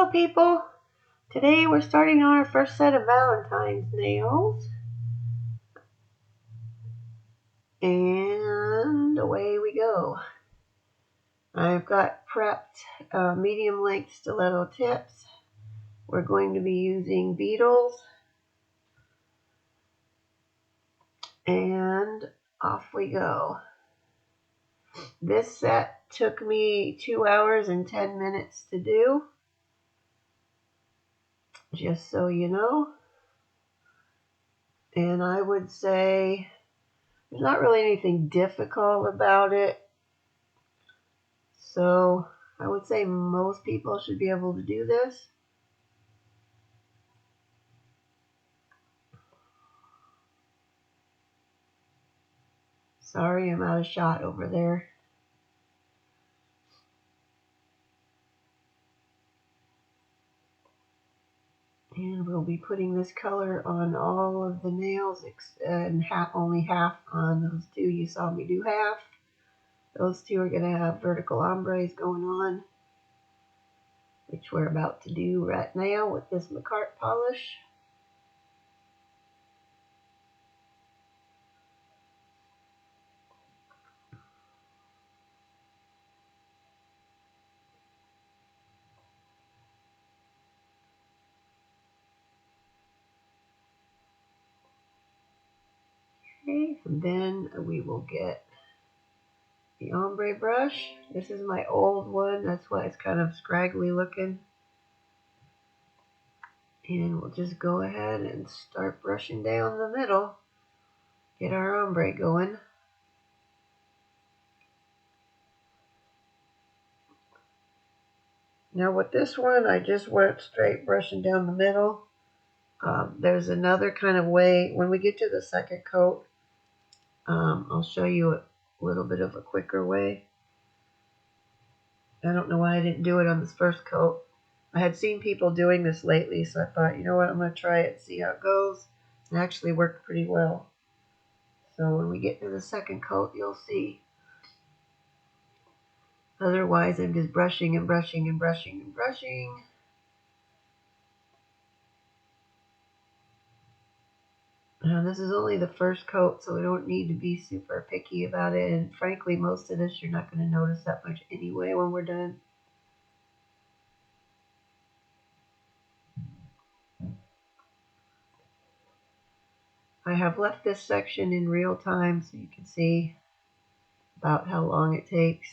Hello people! Today we're starting on our first set of Valentine's nails. And away we go. I've got prepped medium length stiletto tips. We're going to be using Beetles. And off we go. This set took me 2 hours and 10 minutes to do. Just so you know. And I would say there's not really anything difficult about it. So I would say most people should be able to do this. Sorry, I'm out of shot over there. And we'll be putting this color on all of the nails and only half on those two. You saw me do half. Those two are going to have vertical ombres going on, which we're about to do right now with this Makartt polish. Okay, and then we will get the ombre brush. This is my old one, that's why it's kind of scraggly looking. And we'll just go ahead and start brushing down the middle. Get our ombre going. Now with this one, I just went straight brushing down the middle. There's another kind of way. When we get to the second coat, I'll show you a little bit of a quicker way. I don't know why I didn't do it on this first coat. I had seen people doing this lately, so I thought, you know what, I'm going to try it and see how it goes. It actually worked pretty well. So when we get to the second coat, you'll see. Otherwise, I'm just brushing and brushing and brushing and brushing. Now, this is only the first coat, so we don't need to be super picky about it. And frankly, most of this you're not going to notice that much anyway when we're done. I have left this section in real time so you can see about how long it takes.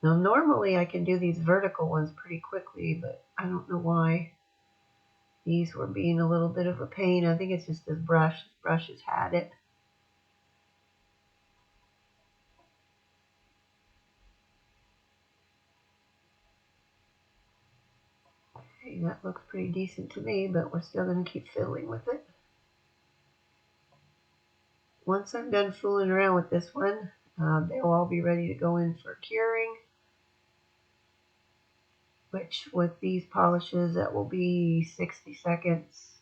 Now, normally I can do these vertical ones pretty quickly, but I don't know why these were being a little bit of a pain. I think it's just this brush. This brush has had it. Okay, that looks pretty decent to me, but we're still going to keep fiddling with it. Once I'm done fooling around with this one, they'll all be ready to go in for curing, which with these polishes that will be 60 seconds.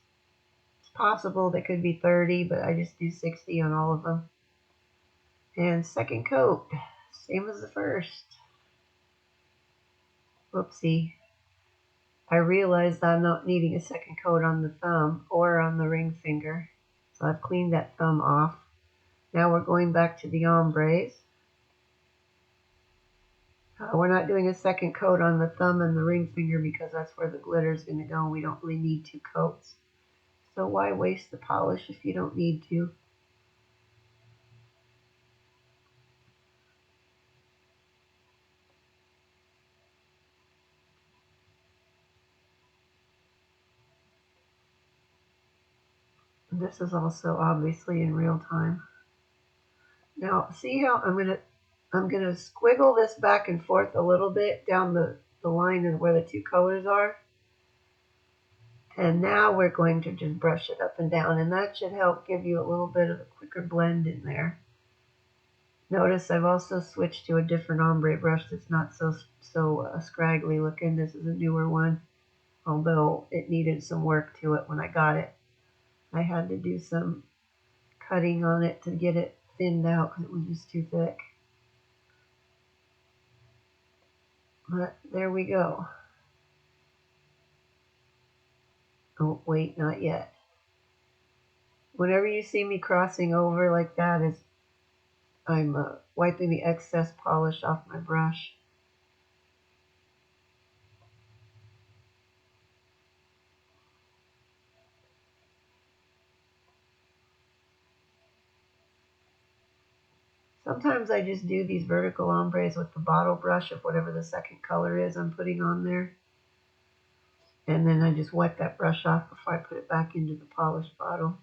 It's possible they could be 30, but I just do 60 on all of them. And second coat, same as the first. Whoopsie. I realized I'm not needing a second coat on the thumb or on the ring finger, so I've cleaned that thumb off. Now we're going back to the ombres. We're not doing a second coat on the thumb and the ring finger because that's where the glitter is going to go. We don't really need 2 coats. So why waste the polish if you don't need to? This is also obviously in real time. Now see how I'm gonna squiggle this back and forth a little bit down the line of where the 2 colors are. And now we're going to just brush it up and down, and that should help give you a little bit of a quicker blend in there. Notice I've also switched to a different ombre brush that's not so scraggly looking. This is a newer one, although it needed some work to it when I got it. I had to do some cutting on it to get it thinned out because it was just too thick. But there we go. Oh, wait, not yet. Whenever you see me crossing over like that, is I'm wiping the excess polish off my brush. Sometimes I just do these vertical ombres with the bottle brush of whatever the second color is I'm putting on there. And then I just wipe that brush off before I put it back into the polished bottle.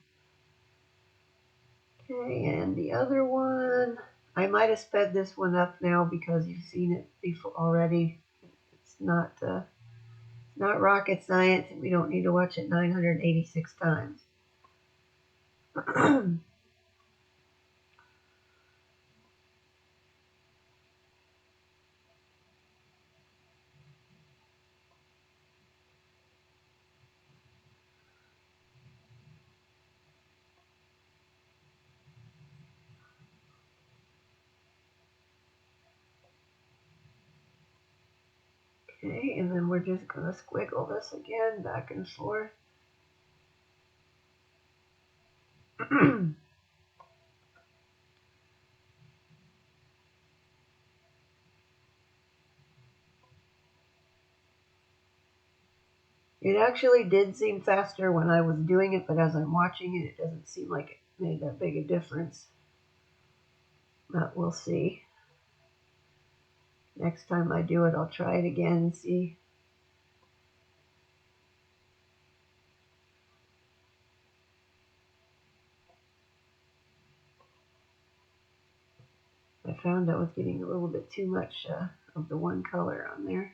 Okay, and the other one, I might have sped this one up now because you've seen it before already. It's not rocket science. We don't need to watch it 986 times. Okay, and then we're just going to squiggle this again back and forth. It actually did seem faster when I was doing it, but as I'm watching it, it doesn't seem like it made that big a difference. But we'll see. Next time I do it, I'll try it again and see. I found I was getting a little bit too much of the one color on there.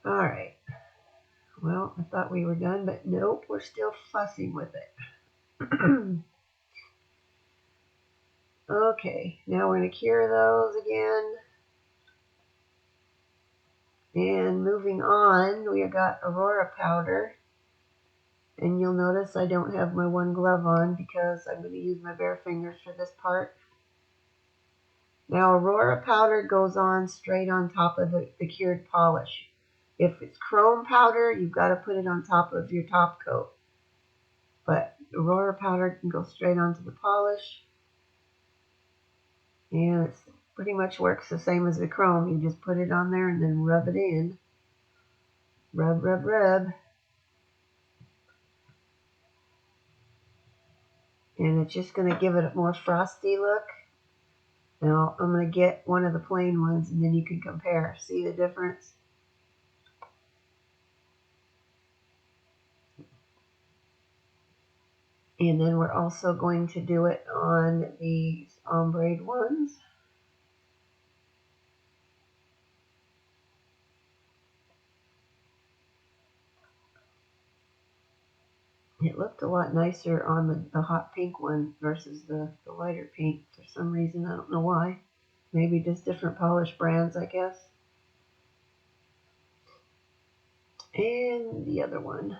All right. Well, I thought we were done, but nope, we're still fussing with it. Okay, now we're going to cure those again. And moving on, we got Aurora powder. And you'll notice I don't have my one glove on because I'm going to use my bare fingers for this part. Now, Aurora powder goes on straight on top of the cured polish. If it's chrome powder, you've got to put it on top of your top coat. But Aurora powder can go straight onto the polish. And it pretty much works the same as the chrome. You just put it on there and then rub it in. Rub, rub, rub. And it's just going to give it a more frosty look. Now, I'm going to get one of the plain ones and then you can compare. See the difference? And then we're also going to do it on these ombre ones. It looked a lot nicer on the hot pink one versus the lighter pink for some reason. I don't know why. Maybe just different polish brands, I guess. And the other one.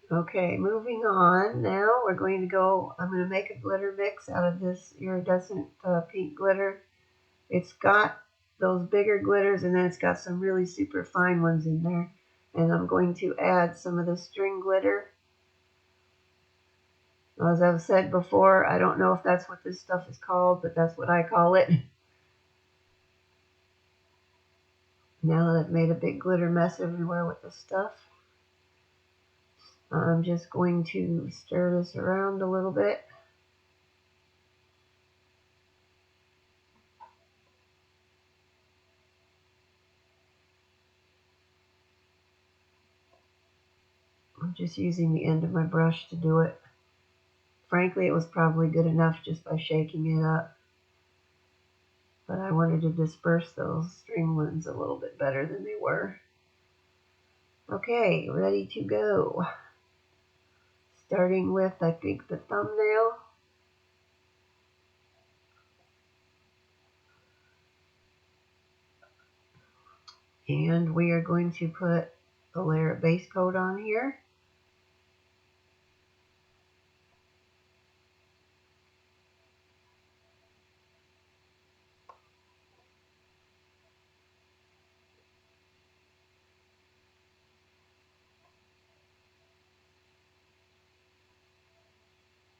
Okay, moving on. Now we're going to go, I'm going to make a glitter mix out of this iridescent pink glitter. It's got those bigger glitters and then it's got some really super fine ones in there. And I'm going to add some of the string glitter. As I've said before, I don't know if that's what this stuff is called, but that's what I call it. Now that I've made a big glitter mess everywhere with this stuff, I'm just going to stir this around a little bit. I'm just using the end of my brush to do it. Frankly, it was probably good enough just by shaking it up. But I wanted to disperse those string ones a little bit better than they were. Okay, ready to go. Starting with, I think, the thumbnail. And we are going to put a layer of base coat on here.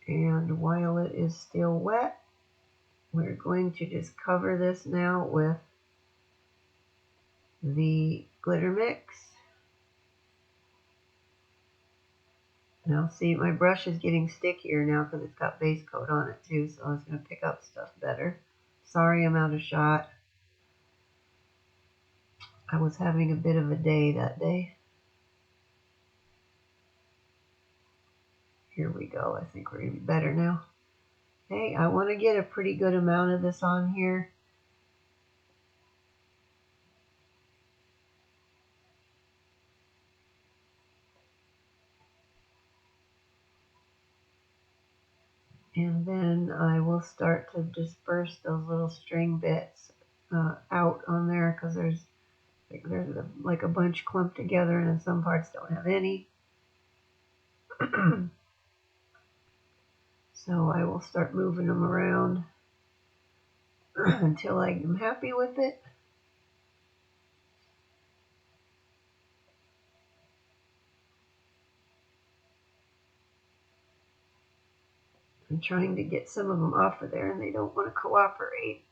And while it is still wet, we're going to just cover this now with the glitter mix. Now see, my brush is getting stickier now because it's got base coat on it too, so it's going to pick up stuff better. Sorry I'm out of shot. I was having a bit of a day that day. Here we go. I think we're going to be better now. Okay, I want to get a pretty good amount of this on here. And then I will start to disperse those little string bits out on there because there's like a bunch clumped together and then some parts don't have any. So I will start moving them around until I am happy with it. I'm trying to get some of them off of there and they don't want to cooperate.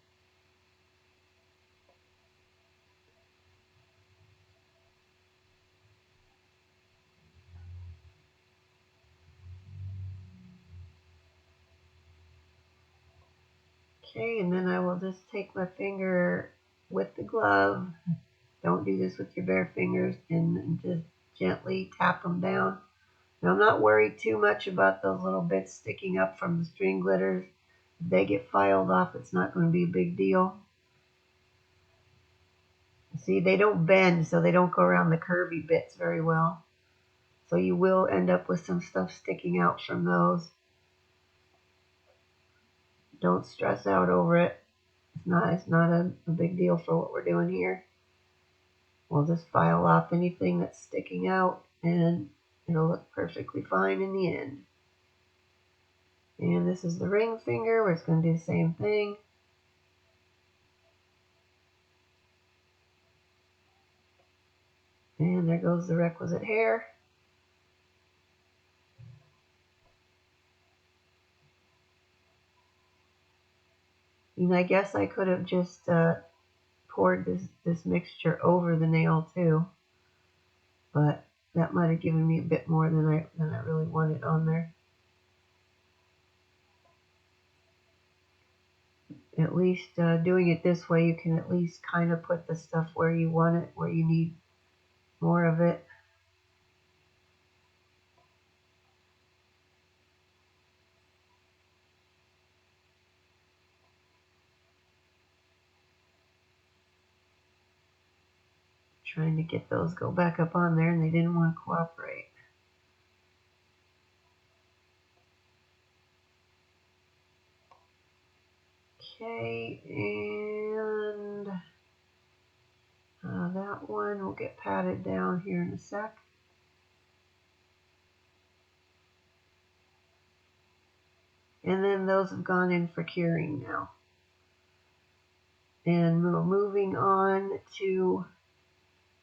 Okay, and then I will just take my finger with the glove. Don't do this with your bare fingers, and just gently tap them down. Now, I'm not worried too much about those little bits sticking up from the string glitters. If they get filed off, it's not going to be a big deal. See, they don't bend, so they don't go around the curvy bits very well. So you will end up with some stuff sticking out from those. Don't stress out over it. It's not a big deal for what we're doing here. We'll just file off anything that's sticking out and it'll look perfectly fine in the end. And this is the ring finger where it's going to do the same thing. And there goes the requisite hair. And I guess I could have just poured this mixture over the nail too, but that might have given me a bit more than I really wanted on there. At least doing it this way, you can at least kind of put the stuff where you want it, where you need more of it. Trying to get those go back up on there, and they didn't want to cooperate. Okay, and that one will get patted down here in a sec. And then those have gone in for curing now. And we're moving on to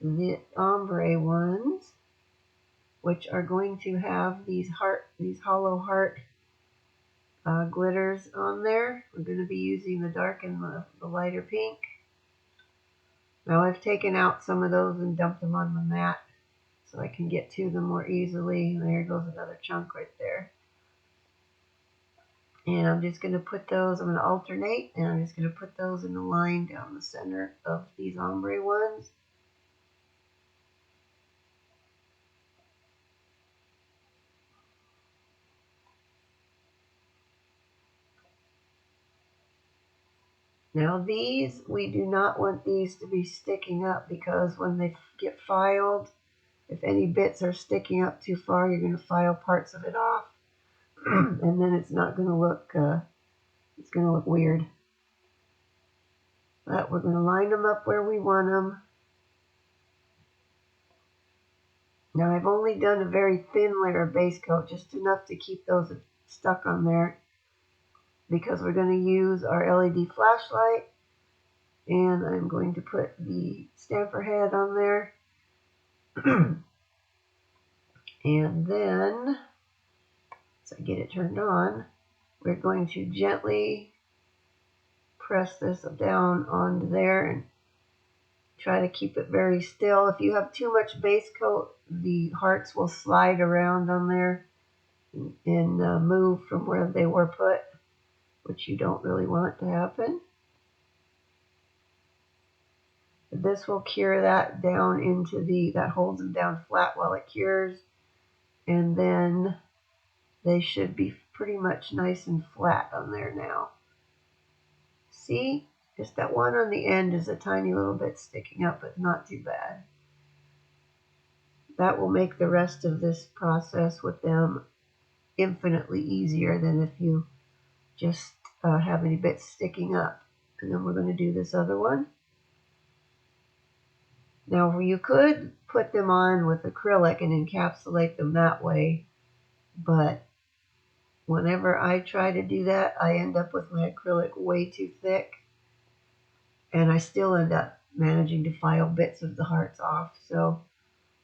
the ombre ones, which are going to have these hollow heart glitters on there. We're going to be using the dark and the lighter pink. Now I've taken out some of those and dumped them on the mat so I can get to them more easily. There goes another chunk right there. And I'm just going to put those, I'm going to alternate, and I'm just going to put those in a line down the center of these ombre ones. Now these, we do not want these to be sticking up, because when they get filed, if any bits are sticking up too far, you're going to file parts of it off, and then it's not going to look, it's going to look weird. But we're going to line them up where we want them. Now I've only done a very thin layer of base coat, just enough to keep those stuck on there, because we're going to use our LED flashlight, and I'm going to put the stamper head on there. And then, once I get it turned on, we're going to gently press this down onto there and try to keep it very still. If you have too much base coat, the hearts will slide around on there and move from where they were put, which you don't really want to happen. This will cure that down into that holds them down flat while it cures, and then they should be pretty much nice and flat on there now. See, just that one on the end is a tiny little bit sticking up, but not too bad. That will make the rest of this process with them infinitely easier than if you just have any bits sticking up. And then we're going to do this other one. Now you could put them on with acrylic and encapsulate them that way, but whenever I try to do that, I end up with my acrylic way too thick, and I still end up managing to file bits of the hearts off. So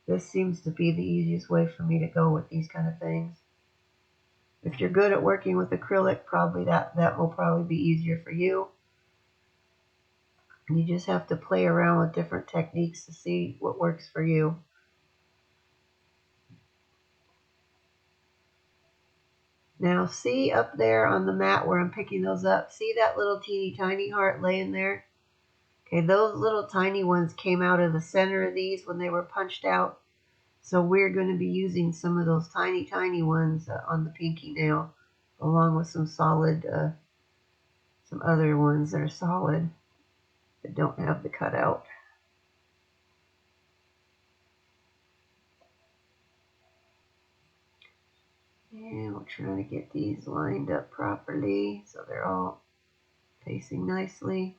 this seems to be the easiest way for me to go with these kind of things. If you're good at working with acrylic, probably that will probably be easier for you. You just have to play around with different techniques to see what works for you. Now see up there on the mat where I'm picking those up, see that little teeny tiny heart laying there? Okay, those little tiny ones came out of the center of these when they were punched out. So we're going to be using some of those tiny, tiny ones on the pinky nail, along with some solid, some other ones that are solid that don't have the cutout. And we're trying to get these lined up properly so they're all facing nicely.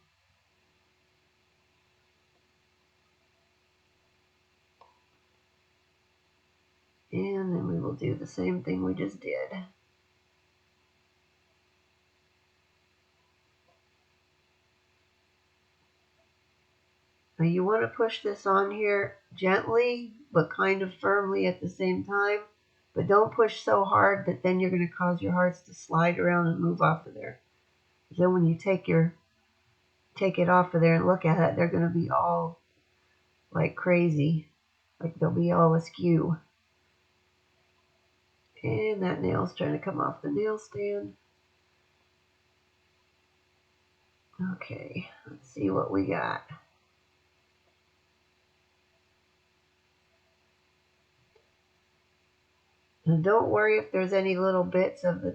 And then we will do the same thing we just did. Now you want to push this on here gently, but kind of firmly at the same time. But don't push so hard that then you're going to cause your hearts to slide around and move off of there. Then when you take it off of there and look at it, they're going to be all like crazy. Like they'll be all askew. And that nail's trying to come off the nail stand. Okay, let's see what we got. And don't worry if there's any little bits of the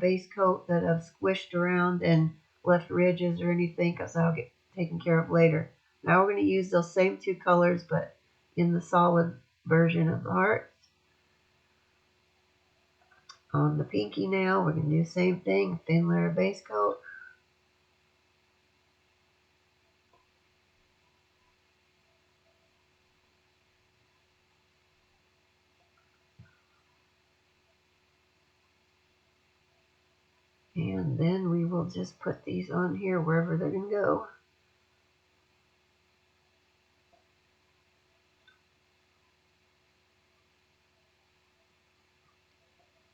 base coat that have squished around and left ridges or anything, because that'll get taken care of later. Now we're going to use those same two colors, but in the solid version of the heart. On the pinky nail, we're going to do the same thing, thin layer of base coat. And then we will just put these on here wherever they're going to go.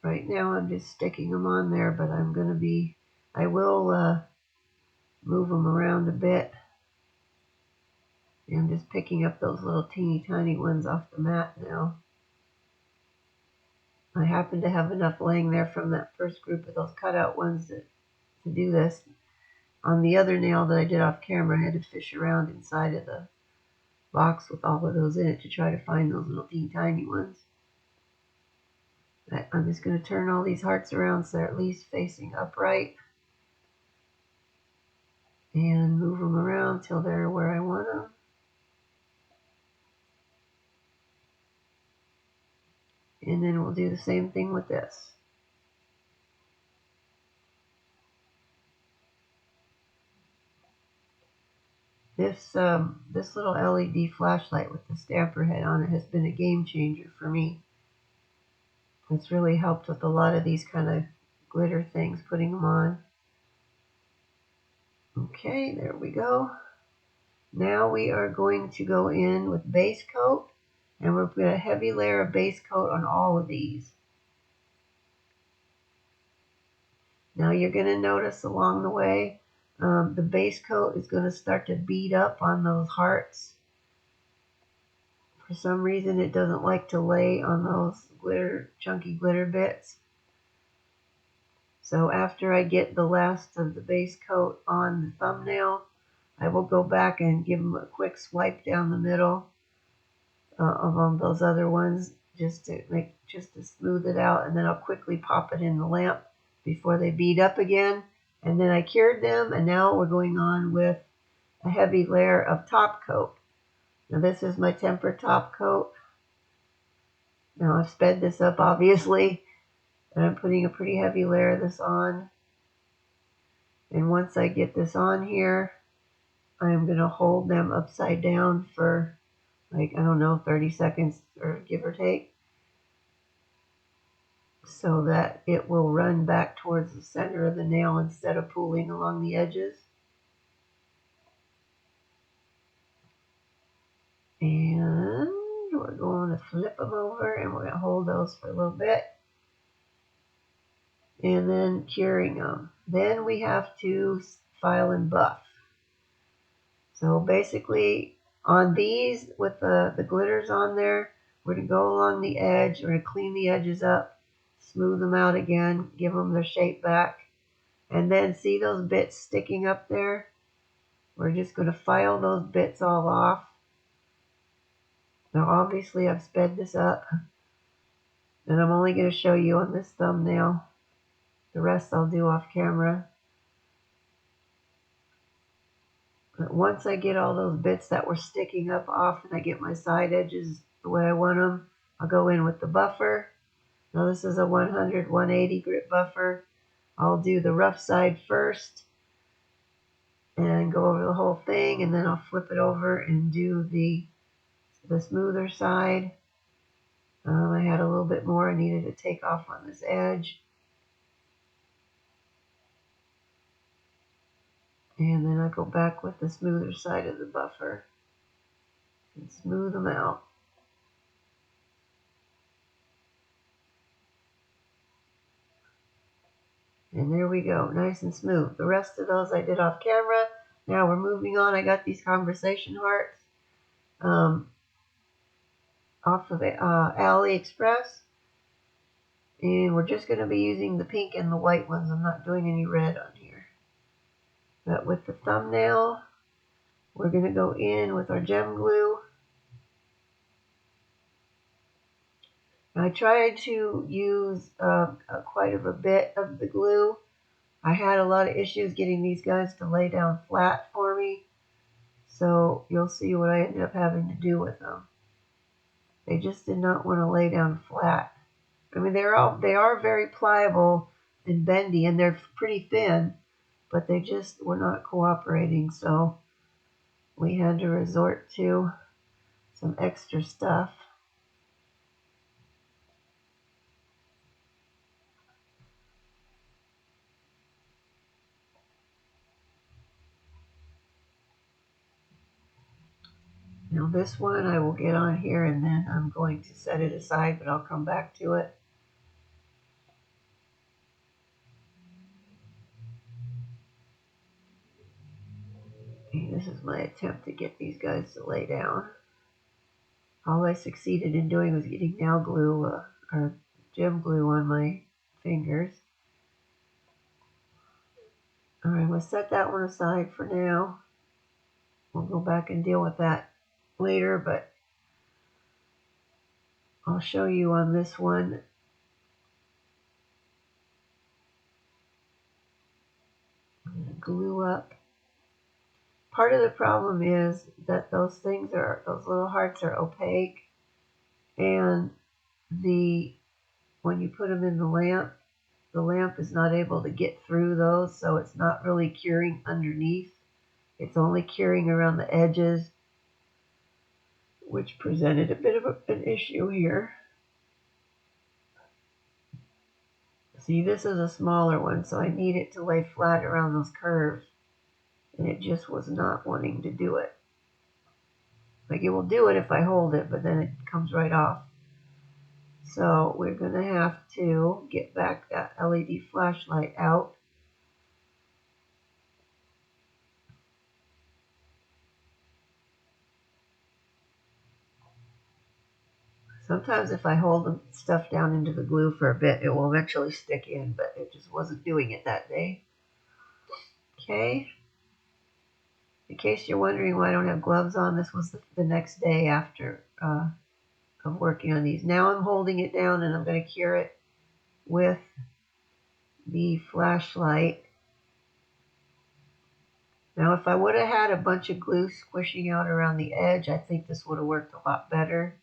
Right now I'm just sticking them on there, but I will move them around a bit. I'm just picking up those little teeny tiny ones off the mat now. I happen to have enough laying there from that first group of those cutout ones to do this. On the other nail that I did off camera, I had to fish around inside of the box with all of those in it to try to find those little teeny tiny ones. But I'm just going to turn all these hearts around so they're at least facing upright. And down till they're where I want them. And then we'll do the same thing with this. This little LED flashlight with the stamper head on it has been a game changer for me. It's really helped with a lot of these kind of glitter things, putting them on. Okay, there we go. Now we are going to go in with base coat, and we're going to put a heavy layer of base coat on all of these. Now you're going to notice along the way, the base coat is going to start to bead up on those hearts. For some reason it doesn't like to lay on those chunky glitter bits. So after I get the last of the base coat on the thumbnail, I will go back and give them a quick swipe down the middle of those other ones just to smooth it out, and then I'll quickly pop it in the lamp before they bead up again. And then I cured them, and now we're going on with a heavy layer of top coat. Now this is my tempered top coat. Now I've sped this up obviously, and I'm putting a pretty heavy layer of this on. And once I get this on here, I'm going to hold them upside down for, like, I don't know, 30 seconds or give or take, so that it will run back towards the center of the nail instead of pooling along the edges. And we're going to flip them over, and we're going to hold those for a little bit, and then curing them. Then we have to file and buff. So basically on these with the glitters on there, we're going to go along the edge, we're going to clean the edges up, smooth them out again, give them their shape back, and then see those bits sticking up there? We're just going to file those bits all off. Now obviously I've sped this up, and I'm only going to show you on this thumbnail. The rest I'll do off camera. But once I get all those bits that were sticking up off and I get my side edges the way I want them, I'll go in with the buffer. Now this is a 100-180 grit buffer. I'll do the rough side first and go over the whole thing, and then I'll flip it over and do the smoother side. I had a little bit more I needed to take off on this edge. And then I go back with the smoother side of the buffer and smooth them out. And there we go, nice and smooth. The rest of those I did off camera. Now we're moving on. I got these conversation hearts off of AliExpress. And we're just going to be using the pink and the white ones. I'm not doing any red on here. But with the thumbnail, we're going to go in with our gem glue. I tried to use quite a bit of the glue. I had a lot of issues getting these guys to lay down flat for me. So you'll see what I ended up having to do with them. They just did not want to lay down flat. I mean, they are very pliable and bendy, and they're pretty thin, but they just were not cooperating. So we had to resort to some extra stuff. Now this one I will get on here, and then I'm going to set it aside, but I'll come back to it. And this is my attempt to get these guys to lay down. All I succeeded in doing was getting nail glue or gem glue on my fingers. Alright, we'll set that one aside for now. We'll go back and deal with that later, but I'll show you on this one. I'm going to glue up Part of the problem is that those little hearts are opaque, and when you put them in the lamp is not able to get through those, so it's not really curing underneath. It's only curing around the edges, which presented a bit of an issue here. See, this is a smaller one, so I need it to lay flat around those curves, and it just was not wanting to do it. Like, it will do it if I hold it, but then it comes right off. So we're going to have to get back that LED flashlight out. Sometimes if I hold the stuff down into the glue for a bit, it will eventually stick in, but it just wasn't doing it that day. Okay. In case you're wondering why I don't have gloves on, this was the next day after of working on these. Now I'm holding it down and I'm going to cure it with the flashlight. Now if I would have had a bunch of glue squishing out around the edge, I think this would have worked a lot better.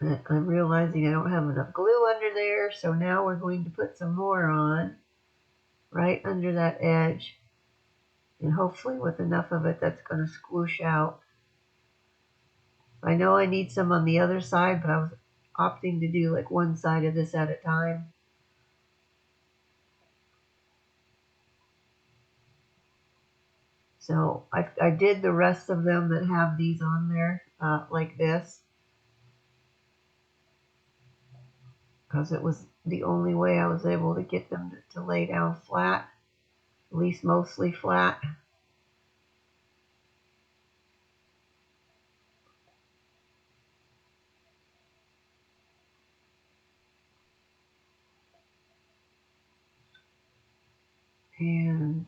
I'm realizing I don't have enough glue under there, so now we're going to put some more on right under that edge, and hopefully with enough of it that's going to squish out. I know I need some on the other side, but I was opting to do like one side of this at a time. So I did the rest of them that have these on there like this, because it was the only way I was able to get them to lay down flat, at least mostly flat. And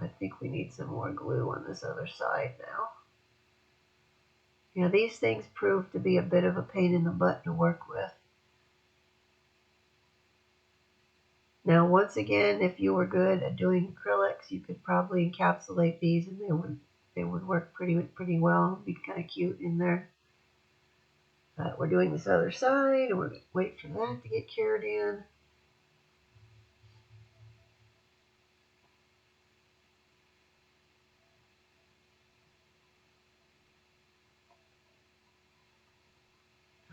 I think we need some more glue on this other side now. Yeah, these things prove to be a bit of a pain in the butt to work with. Now, once again, if you were good at doing acrylics, you could probably encapsulate these, and they would work pretty well. Be kind of cute in there. But we're doing this other side, and we're going to wait for that to get cured in.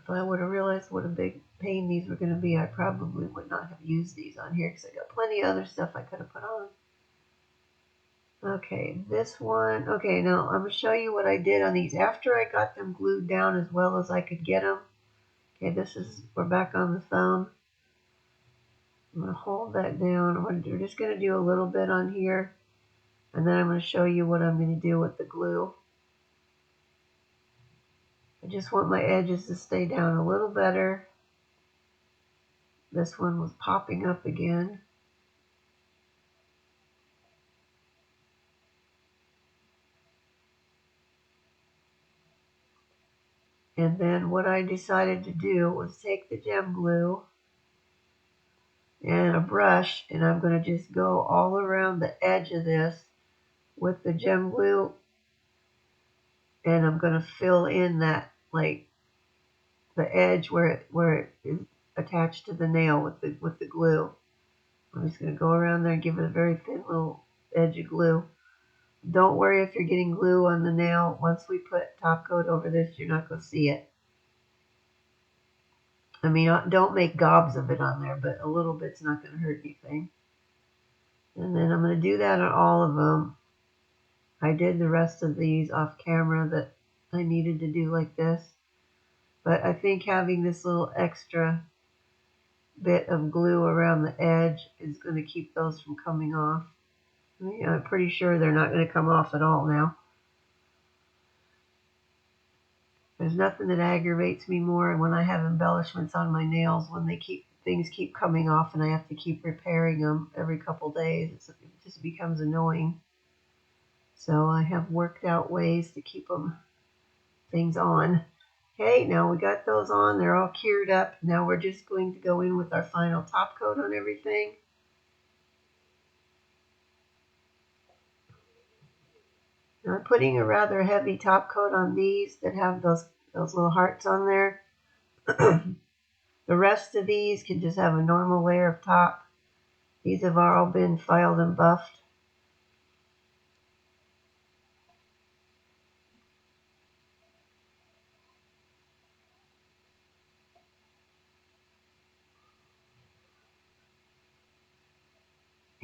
If I would have realized what a big pain these were going to be, I probably would not have used these on here, because I got plenty of other stuff I could have put on. Okay, this one. Okay, now I'm going to show you what I did on these after I got them glued down as well as I could get them. Okay, we're back on the thumb. I'm going to hold that down. We're just going to do a little bit on here, and then I'm going to show you what I'm going to do with the glue. I just want my edges to stay down a little better. This one was popping up again. And then what I decided to do was take the gem glue and a brush, and I'm going to just go all around the edge of this with the gem glue, and I'm going to fill in that, like, the edge where it is attached to the nail with the glue. I'm just going to go around there and give it a very thin little edge of glue. Don't worry if you're getting glue on the nail. Once we put top coat over this, you're not going to see it. I mean, don't make gobs of it on there, but a little bit's not going to hurt anything. And then I'm going to do that on all of them. I did the rest of these off camera that I needed to do like this. But I think having this little extra bit of glue around the edge is going to keep those from coming off. I mean, I'm pretty sure they're not going to come off at all now. There's nothing that aggravates me more when I have embellishments on my nails, when things keep coming off and I have to keep repairing them every couple days. It just becomes annoying. So I have worked out ways to keep things on. Okay, now we got those on. They're all cured up. Now we're just going to go in with our final top coat on everything. Now I'm putting a rather heavy top coat on these that have those little hearts on there. The rest of these can just have a normal layer of top. These have all been filed and buffed.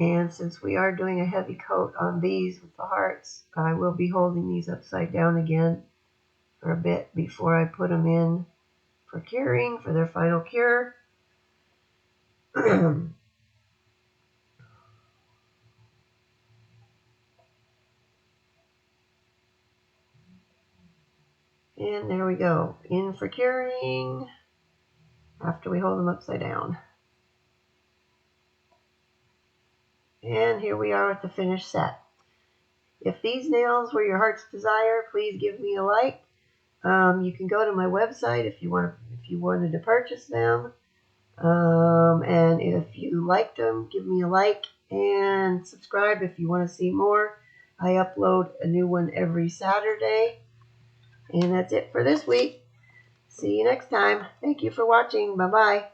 And since we are doing a heavy coat on these with the hearts, I will be holding these upside down again for a bit before I put them in for curing, for their final cure. And there we go, in for curing after we hold them upside down. And here we are with the finished set. If these nails were your heart's desire, please give me a like. You can go to my website if you wanted to purchase them. And if you liked them, give me a like and subscribe if you want to see more. I upload a new one every Saturday. And that's it for this week. See you next time. Thank you for watching. Bye-bye.